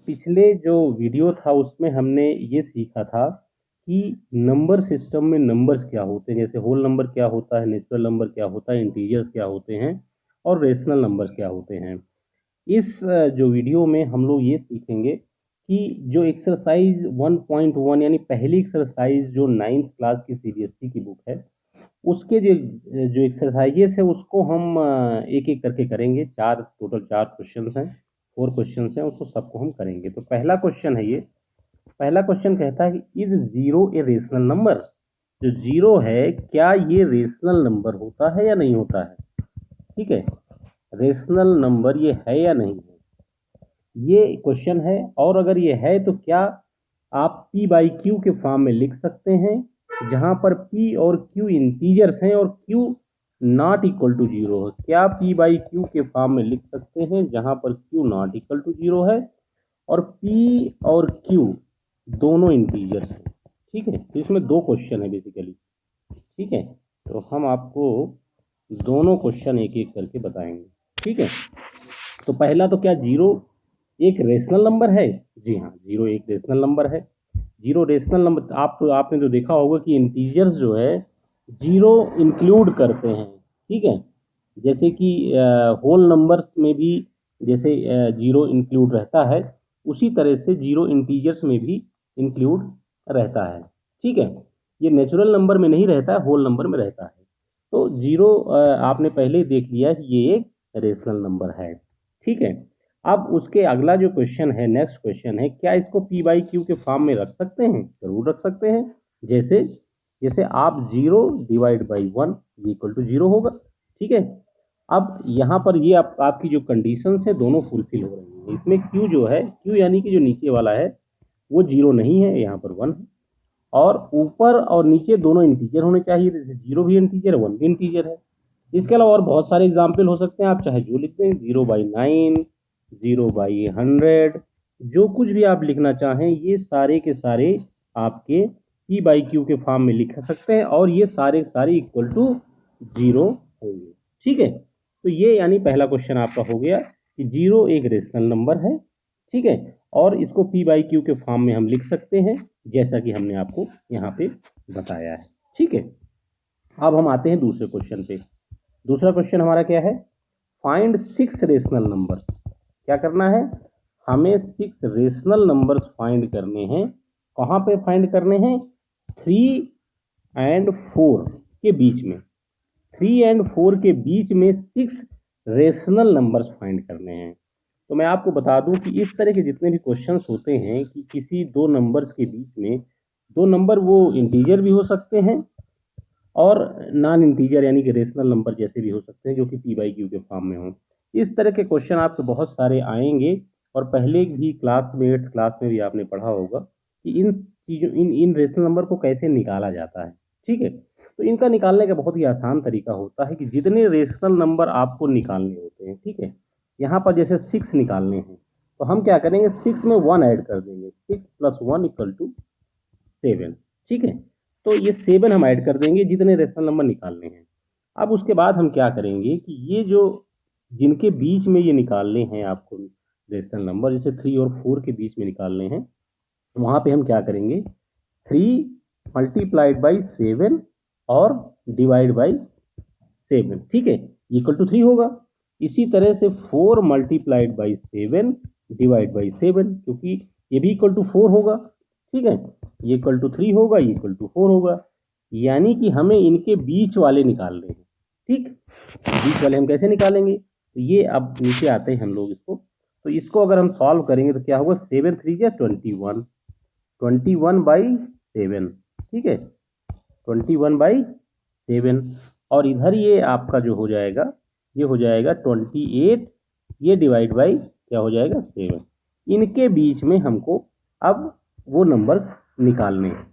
पिछले जो वीडियो था उसमें हमने ये सीखा था कि नंबर सिस्टम में नंबर्स क्या होते हैं, जैसे होल नंबर क्या होता है, नेचुरल नंबर क्या होता है, इंटीजर्स क्या होते हैं और रेशनल नंबर्स क्या होते हैं। इस जो वीडियो में हम लोग ये सीखेंगे कि जो एक्सरसाइज 1.1 यानी पहली एक्सरसाइज जो 9th क्लास की सीबीएसई की बुक है उसके जो जो एक्सरसाइजेस है उसको हम एक एक करके करेंगे। टोटल 4 क्वेश्चंस हैं, 4 क्वेश्चंस हैं, उसको सबको हम करेंगे। तो पहला क्वेश्चन है ये। पहला क्वेश्चन कहता है कि is zero a rational number. जो जीरो है क्या ये रेशनल नंबर होता है या नहीं होता है? ठीक है, रेशनल नंबर ये है या नहीं है, ये क्वेश्चन है। और अगर ये है तो क्या आप पी बाई क्यू के फॉर्म में लिख सकते हैं, जहां पर पी और क्यू इंटीजर्स हैं और Q not equal to zero है। क्या पी बाई क्यू के फॉर्म में लिख सकते हैं जहां पर Q not equal to zero है और पी और क्यू दोनों इंटीजर्स हैं। ठीक है, तो इसमें 2 क्वेश्चन है बेसिकली। ठीक है, तो हम आपको दोनों क्वेश्चन एक एक करके बताएंगे। ठीक है, तो पहला तो क्या जीरो एक रेशनल नंबर है? जी हाँ, जीरो एक रेशनल नंबर है। जीरो रेशनल नंबर आपने तो देखा होगा कि इंटीजर्स जो है जीरो इंक्लूड करते हैं। ठीक है, जैसे कि होल नंबर्स में भी जैसे जीरो इंक्लूड रहता है, उसी तरह से जीरो इंटीजर्स में भी इंक्लूड रहता है। ठीक है, ये नेचुरल नंबर में नहीं रहता है, होल नंबर में रहता है। तो जीरो आपने पहले ही देख लिया कि ये एक रेशनल नंबर है। ठीक है, अब उसके अगला जो क्वेश्चन है, नेक्स्ट क्वेश्चन है, क्या इसको पी बाई क्यू के फॉर्म में रख सकते हैं? जरूर रख सकते हैं। जैसे जैसे आप zero divide by one equal to zero होगा। ठीक है, अब यहाँ पर ये आपकी जो कंडीशंस है दोनों फुलफिल हो रही हैं। इसमें क्यू जो है, क्यू यानी कि जो नीचे वाला है वो जीरो नहीं है, यहाँ पर वन है। और ऊपर और नीचे दोनों इंटीजर होने चाहिए, जैसे जीरो भी इंटीजर है, वन भी इंटीजर है। इसके अलावा और बहुत सारे एग्जाम्पल हो सकते हैं, आप चाहे जो लिख दें, 0/9, 0/100, जो कुछ भी आप लिखना चाहें, ये सारे के सारे आपके पी बाई क्यू के फॉर्म में लिख सकते हैं और ये सारे सारे इक्वल टू जीरो होंगे। ठीक है, तो ये यानी पहला क्वेश्चन आपका हो गया कि जीरो एक रेशनल नंबर है। ठीक है, और इसको पी बाई क्यू के फॉर्म में हम लिख सकते हैं, जैसा कि हमने आपको यहाँ पे बताया है। ठीक है, अब हम आते हैं दूसरे क्वेश्चन पे। दूसरा क्वेश्चन हमारा क्या है? Find 6 rational number. क्या करना है? हमें 6 रेशनल नंबर्स फाइंड करने हैं। कहाँ पे फाइंड करने हैं? 3 एंड 4 के बीच में। 3 एंड 4 के बीच में 6 रेशनल नंबर्स फाइंड करने हैं। तो मैं आपको बता दूं कि इस तरह के जितने भी क्वेश्चंस होते हैं कि किसी दो नंबर्स के बीच में, दो नंबर वो इंटीजर भी हो सकते हैं और नॉन इंटीजर यानी कि रेशनल नंबर जैसे भी हो सकते हैं, जो कि पी बाई क्यू के फॉर्म में हो। इस तरह के क्वेश्चन आपके बहुत सारे आएंगे और पहले भी क्लास में, 8th क्लास में भी आपने पढ़ा होगा कि इन चीज़ों इन इन रेशनल नंबर को कैसे निकाला जाता है। ठीक है, तो इनका निकालने का बहुत ही आसान तरीका होता है कि जितने रेशनल नंबर आपको निकालने होते हैं, ठीक है, यहाँ पर जैसे 6 निकालने हैं तो हम क्या करेंगे, 6 में 1 ऐड कर देंगे, 6 + 1 = 7। ठीक है, तो ये 7 हम ऐड कर देंगे जितने रेशनल नंबर निकालने हैं। अब उसके बाद हम क्या करेंगे कि ये जो जिनके बीच में ये निकालने हैं आपको रेशनल नंबर, जैसे 3 और 4 के बीच में निकालने हैं, वहाँ पे हम क्या करेंगे, 3 मल्टीप्लाइड बाई 7 और डिवाइड बाई 7। ठीक है, इक्वल टू 3 होगा। इसी तरह से 4 मल्टीप्लाइड बाई 7 डिवाइड बाई 7, क्योंकि ये भी इक्वल टू 4 होगा। ठीक है, ये इक्वल टू 3 होगा, ये इक्वल टू 4 होगा। यानी कि हमें इनके बीच वाले निकालने हैं। ठीक, बीच वाले हम कैसे निकालेंगे? तो ये अब नीचे आते हैं हम लोग इसको। तो इसको अगर हम सॉल्व करेंगे तो क्या होगा, 7 3 जा 21, 21/7। ठीक है, 21/7। और इधर ये आपका जो हो जाएगा, ये हो जाएगा 28, ये डिवाइड बाई क्या हो जाएगा, 7। इनके बीच में हमको अब वो नंबर्स निकालने हैं।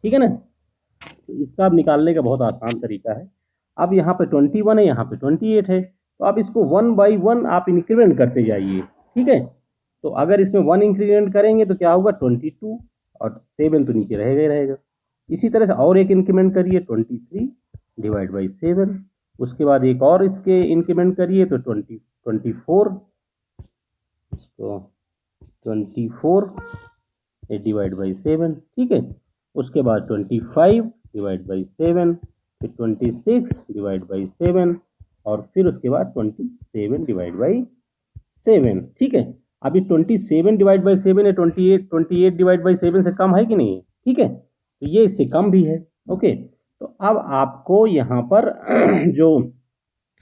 ठीक है ना, तो इसका अब निकालने का बहुत आसान तरीका है। अब यहाँ पे 21 है, यहाँ पे 28 है, तो आप इसको 1 बाई 1 आप इंक्रीमेंट करते जाइए। ठीक है, तो अगर इसमें 1 इंक्रीमेंट करेंगे तो क्या होगा, 22, और 7 तो नीचे रहेगा ही रहेगा। इसी तरह से और एक इंक्रीमेंट करिए, 23 डिवाइड बाई 7। उसके बाद एक और इसके इंक्रीमेंट करिए तो 24, तो 24 ये डिवाइड बाई 7, ठीक है। उसके बाद 25 डिवाइड बाई 7, फिर 26 डिवाइड बाई 7 और फिर उसके बाद 27 डिवाइड बाई 7, ठीक है। अभी 27 डिवाइड बाई 7 है 28 डिवाइड बाई 7 से कम है कि नहीं है, ठीक है। तो ये इससे कम भी है, ओके। तो अब आपको यहाँ पर जो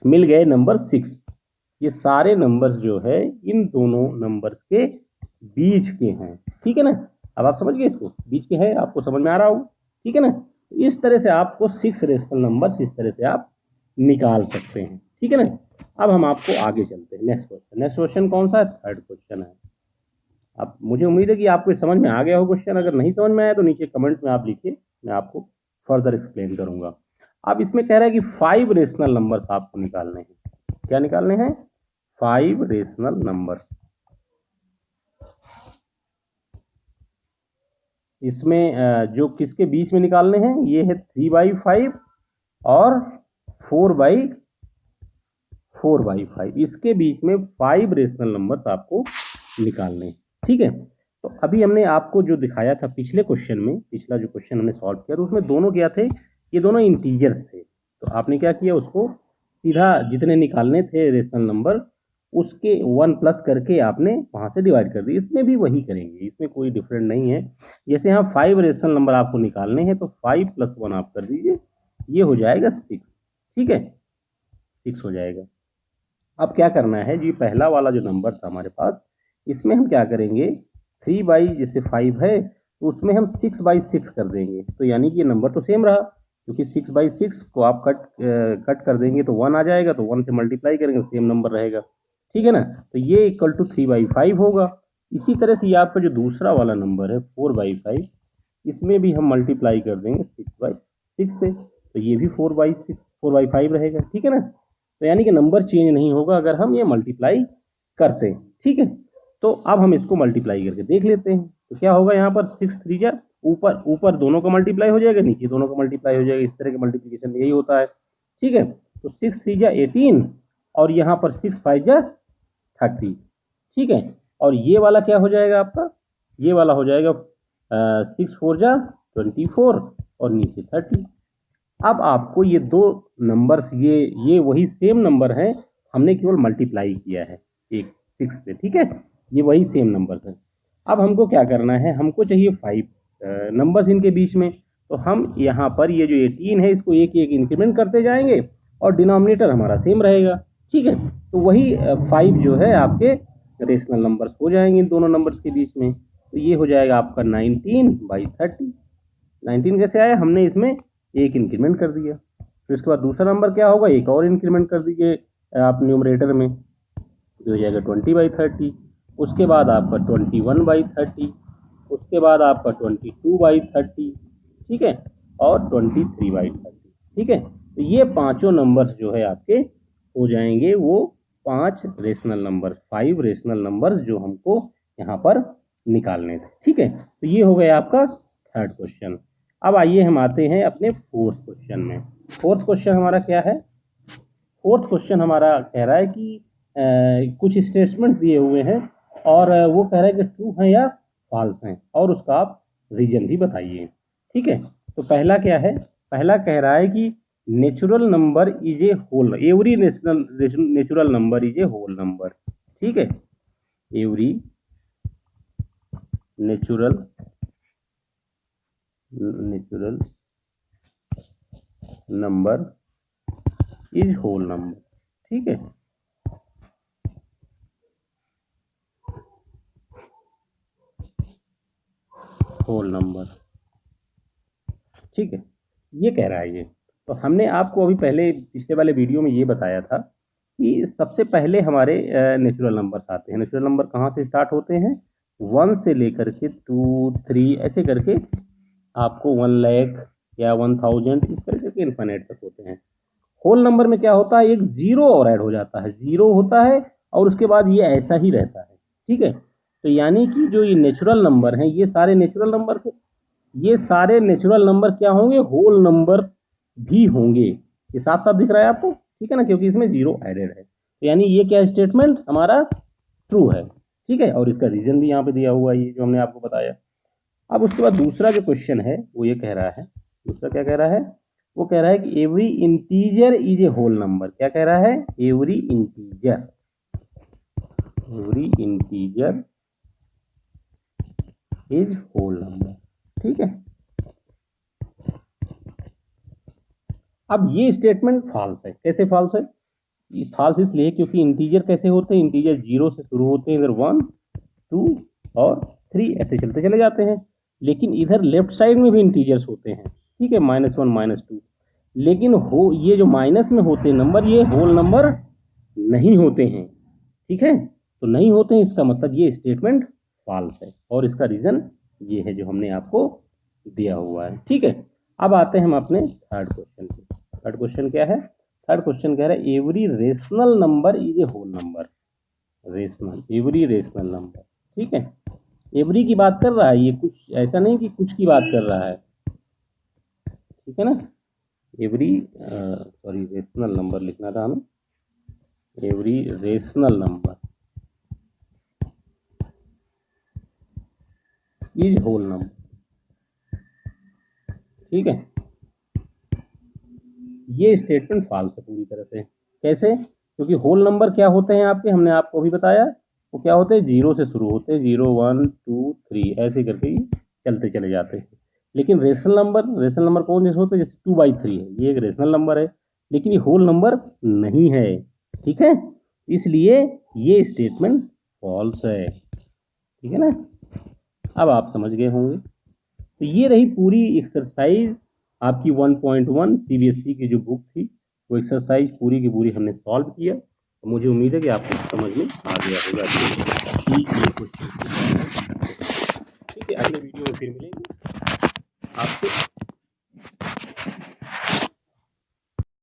मिल गए नंबर 6, ये सारे नंबर्स जो है इन दोनों नंबर्स के बीच के हैं, ठीक है ना। अब आप समझ गए इसको, बीच के है, आपको समझ में आ रहा होगा, ठीक है ना। इस तरह से आपको 6 रेशनल नंबर्स इस तरह से आप निकाल सकते हैं, ठीक है ना। अब हम आपको आगे चलते हैं, नेक्स्ट क्वेश्चन कौन सा है, थर्ड क्वेश्चन है। अब मुझे उम्मीद है कि आपको समझ में आ गया हो क्वेश्चन, अगर नहीं समझ में आया तो नीचे कमेंट में आप लिखिए, मैं आपको फर्दर एक्सप्लेन करूंगा। अब इसमें कह रहा है कि 5 रेशनल नंबर्स आपको निकालने हैं। क्या निकालने हैं, 5 रेशनल नंबर। इसमें जो किसके बीच में निकालने हैं, ये है 3/5 और 4/5, इसके बीच में 5 रेशनल नंबर्स आपको निकालने हैं, ठीक है। तो अभी हमने आपको जो दिखाया था पिछले क्वेश्चन में, पिछला जो क्वेश्चन हमने सॉल्व किया तो उसमें दोनों क्या थे, ये दोनों इंटीजर्स थे। तो आपने क्या किया, उसको सीधा जितने निकालने थे रेशनल नंबर उसके 1 प्लस करके आपने वहां से डिवाइड कर दिया। इसमें भी वही करेंगे, इसमें कोई डिफरेंट नहीं है। जैसे यहाँ 5 रेशनल नंबर आपको निकालने हैं तो 5 + 1 आप कर दीजिए, ये हो जाएगा 6, ठीक है, 6 हो जाएगा। अब क्या करना है जी, पहला वाला जो नंबर था हमारे पास, इसमें हम क्या करेंगे, 3 बाई जैसे 5 है तो उसमें हम 6/6 कर देंगे, तो यानी कि ये नंबर तो सेम रहा, क्योंकि 6/6 को आप कट कर देंगे तो 1 आ जाएगा, तो 1 से मल्टीप्लाई करेंगे सेम नंबर रहेगा, ठीक है ना। तो ये इक्वल टू 3/5 होगा। इसी तरह से ये आपका जो दूसरा वाला नंबर है 4/5, इसमें भी हम मल्टीप्लाई कर देंगे 6/6 से, तो ये भी 4/5 रहेगा, ठीक है ना। तो यानी कि नंबर चेंज नहीं होगा अगर हम ये मल्टीप्लाई करते हैं, ठीक है। तो अब हम इसको मल्टीप्लाई करके देख लेते हैं, तो क्या होगा, यहाँ पर 6 3 जा, ऊपर ऊपर दोनों का मल्टीप्लाई हो जाएगा, नीचे दोनों का मल्टीप्लाई हो जाएगा, इस तरह के मल्टीप्लिकेशन यही होता है, ठीक है। तो 6 3 जा 18 और यहाँ पर 6 5 जा 30, ठीक है। और ये वाला क्या हो जाएगा आपका, ये वाला हो जाएगा 6 4 जा 24 और नीचे 30। अब आपको ये दो नंबर्स, ये वही सेम नंबर है, हमने केवल मल्टीप्लाई किया है एक 6 से, ठीक है, ये वही सेम नंबर है। अब हमको क्या करना है, हमको चाहिए 5 नंबर्स इनके बीच में, तो हम यहाँ पर ये जो 18 है इसको एक एक इंक्रीमेंट करते जाएंगे और डिनोमिनेटर हमारा सेम रहेगा, ठीक है। तो वही 5 जो है आपके रेशनल नंबर्स हो जाएंगे इन दोनों नंबर्स के बीच में, तो ये हो जाएगा आपका 19/30। 19 कैसे आया, हमने इसमें एक इंक्रीमेंट कर दिया। फिर उसके बाद दूसरा नंबर क्या होगा, एक और इंक्रीमेंट कर दीजिए आप न्यूमरेटर में, जो हो जाएगा 20/30। उसके बाद आपका 21/30, उसके बाद आपका 22/30, ठीक है, और 23/30, ठीक है। तो ये पांचों नंबर्स जो है आपके हो जाएंगे वो 5 रेशनल नंबर, 5 रेशनल नंबर्स जो हमको यहाँ पर निकालने थे, ठीक है। तो ये हो गया आपका थर्ड क्वेश्चन। अब आइए हम आते हैं अपने फोर्थ क्वेश्चन में। फोर्थ क्वेश्चन हमारा क्या है, फोर्थ क्वेश्चन हमारा कह रहा है कि कुछ स्टेटमेंट्स दिए हुए हैं और वो कह रहा है कि ट्रू हैं या फॉल्स हैं, और उसका आप रीजन भी बताइए, ठीक है। तो पहला क्या है, पहला कह रहा है कि natural number is a whole, every natural number is a whole number, ठीक है, every natural number is whole number, ठीक है। होल नंबर, ठीक है, ये कह रहा है ये। तो हमने आपको अभी पहले पिछले वाले वीडियो में ये बताया था कि सबसे पहले हमारे नेचुरल नंबर आते हैं। नेचुरल नंबर कहाँ से स्टार्ट होते हैं, 1 से लेकर के 2 3 ऐसे करके आपको 1 लाख या 1000 इस तरह के इन्फिनिट तक होते हैं। होल नंबर में क्या होता है, एक जीरो और ऐड हो जाता है, जीरो होता है और उसके बाद ये ऐसा ही रहता है, ठीक है। तो यानी कि जो ये नेचुरल नंबर हैं ये सारे नेचुरल नंबर थे, ये सारे नेचुरल नंबर क्या होंगे, होल नंबर भी होंगे। ये साफ साफ दिख रहा है आपको, ठीक है ना, क्योंकि इसमें जीरो एडेड है। तो यानी ये क्या स्टेटमेंट हमारा ट्रू है, ठीक है, और इसका रीजन भी यहाँ पे दिया हुआ है, ये जो हमने आपको बताया। अब उसके बाद दूसरा जो क्वेश्चन है वो ये कह रहा है, दूसरा क्या कह रहा है, वो कह रहा है कि every integer is a whole number. क्या कह रहा है, every integer is whole number. ठीक है, अब ये स्टेटमेंट फॉल्स है। कैसे फॉल्स है, फॉल्स इसलिए क्योंकि इंटीजर कैसे होते हैं, इंटीजर 0 से शुरू होते हैं, इधर 1 2 और 3 ऐसे चलते चले जाते हैं। लेकिन इधर लेफ्ट साइड में भी इंटीजर्स होते हैं, ठीक है, -1 -2, लेकिन हो ये जो माइनस में होते हैं नंबर, ये होल नंबर नहीं होते हैं। ठीक है, तो नहीं होते हैं, इसका मतलब ये स्टेटमेंट फॉल्स है, और इसका रीजन ये है जो हमने आपको दिया हुआ है। ठीक है, अब आते हैं हम अपने थर्ड क्वेश्चन पे। थर्ड क्वेश्चन क्या है, थर्ड क्वेश्चन कह रहा है every rational number is a whole number. Rational, every rational number. ठीक है, एवरी की बात कर रहा है, ये कुछ ऐसा नहीं कि कुछ की बात कर रहा है। ठीक है ना, एवरी सॉरी रेशनल नंबर लिखना था हमें, every rational number is whole number. ठीक है, ये स्टेटमेंट फॉल्स है पूरी तरह से। कैसे, क्योंकि होल नंबर क्या होते हैं आपके, हमने आपको भी बताया, वो क्या होते हैं, 0 से शुरू होते हैं, 0 1 2 3 ऐसे करके ही चलते चले जाते हैं। लेकिन रेशनल नंबर कौन जैसे होते हैं, जैसे 2/3 है, ये एक रेशनल नंबर है, लेकिन ये होल नंबर नहीं है। ठीक है, इसलिए ये स्टेटमेंट फॉल्स है। ठीक है ना, अब आप समझ गए होंगे। तो ये रही पूरी एक्सरसाइज आपकी 1.1 सीबीएसई की जो बुक थी, वो एक्सरसाइज पूरी की पूरी हमने सॉल्व किया। तो मुझे उम्मीद है कि आपको समझ में आ गया होगा कि ये क्वेश्चन। ठीक है, अगले वीडियो में फिर मिलेंगे आपसे।